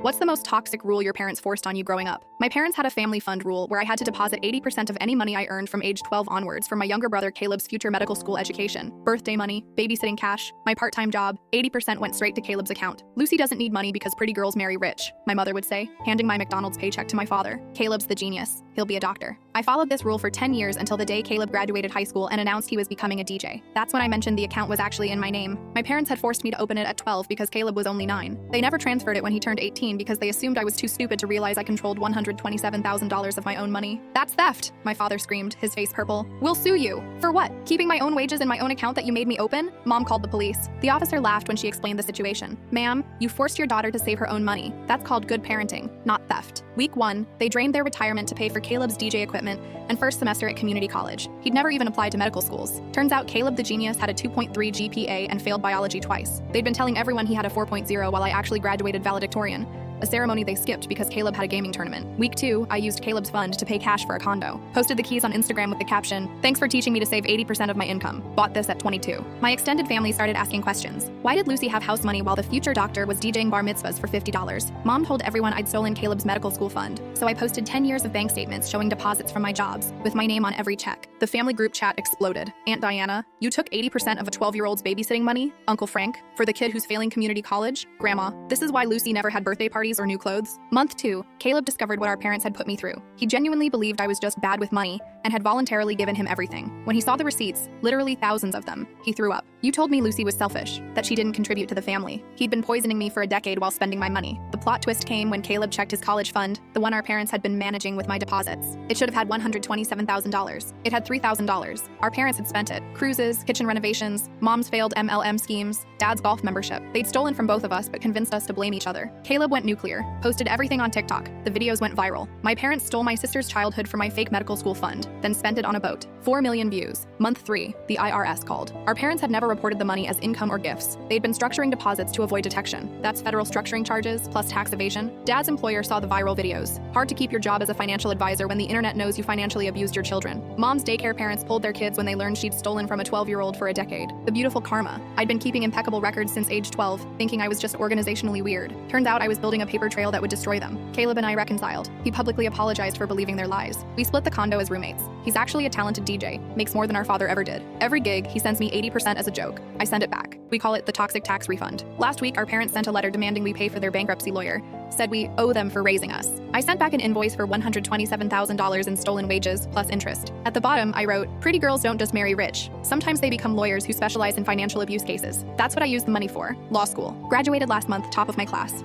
What's the most toxic rule your parents forced on you growing up? My parents had a family fund rule where I had to deposit 80% of any money I earned from age 12 onwards for my younger brother Caleb's future medical school education. Birthday money, babysitting cash, my part-time job, 80% went straight to Caleb's account. Lucy doesn't need money because pretty girls marry rich, my mother would say, handing my McDonald's paycheck to my father. Caleb's the genius. He'll be a doctor. I followed this rule for 10 years until the day Caleb graduated high school and announced he was becoming a DJ. That's when I mentioned the account was actually in my name. My parents had forced me to open it at 12 because Caleb was only 9. They never transferred it when he turned 18 because they assumed I was too stupid to realize I controlled $127,000 of my own money. That's theft, my father screamed, his face purple. We'll sue you. For what? Keeping my own wages in my own account that you made me open? Mom called the police. The officer laughed when she explained the situation. Ma'am, you forced your daughter to save her own money. That's called good parenting, not theft. Week 1, they drained their retirement to pay for Caleb's DJ equipment and first semester at community college. He'd never even applied to medical schools. Turns out Caleb the genius had a 2.3 GPA and failed biology twice. They'd been telling everyone he had a 4.0 while I actually graduated valedictorian, a ceremony they skipped because Caleb had a gaming tournament. Week 2, I used Caleb's fund to pay cash for a condo. Posted the keys on Instagram with the caption, "Thanks for teaching me to save 80% of my income. Bought this at 22. My extended family started asking questions. Why did Lucy have house money while the future doctor was DJing bar mitzvahs for $50? Mom told everyone I'd stolen Caleb's medical school fund, so I posted 10 years of bank statements showing deposits from my jobs, with my name on every check. The family group chat exploded. Aunt Diana, you took 80% of a 12-year-old's babysitting money? Uncle Frank, for the kid who's failing community college? Grandma, this is why Lucy never had birthday parties or new clothes. Month 2, Caleb discovered what our parents had put me through. He genuinely believed I was just bad with money and had voluntarily given him everything. When he saw the receipts, literally thousands of them, he threw up. You told me Lucy was selfish, that she didn't contribute to the family. He'd been poisoning me for a decade while spending my money. The plot twist came when Caleb checked his college fund, the one our parents had been managing with my deposits. It should have had $127,000. It had $3,000. Our parents had spent it. Cruises, kitchen renovations, mom's failed MLM schemes, dad's golf membership. They'd stolen from both of us but convinced us to blame each other. Caleb went nuclear, posted everything on TikTok. The videos went viral. My parents stole my sister's childhood for my fake medical school fund, then spent it on a boat. 4 million views. Month 3, the IRS called. Our parents had never reported the money as income or gifts. They'd been structuring deposits to avoid detection. That's federal structuring charges plus tax evasion. Dad's employer saw the viral videos. Hard to keep your job as a financial advisor when the internet knows you financially abused your children. Mom's daycare parents pulled their kids when they learned she'd stolen from a 12-year-old for a decade. The beautiful karma. I'd been keeping impeccable records since age 12, thinking I was just organizationally weird. Turned out I was building a paper trail that would destroy them. Caleb and I reconciled. He publicly apologized for believing their lies. We split the condo as roommates. He's actually a talented DJ, makes more than our father ever did. Every gig, he sends me 80% as a joke. I send it back. We call it the toxic tax refund. Last week, our parents sent a letter demanding we pay for their bankruptcy lawyer, said we owe them for raising us. I sent back an invoice for $127,000 in stolen wages, plus interest. At the bottom, I wrote, "Pretty girls don't just marry rich. Sometimes they become lawyers who specialize in financial abuse cases. That's what I used the money for. Law school. Graduated last month, top of my class."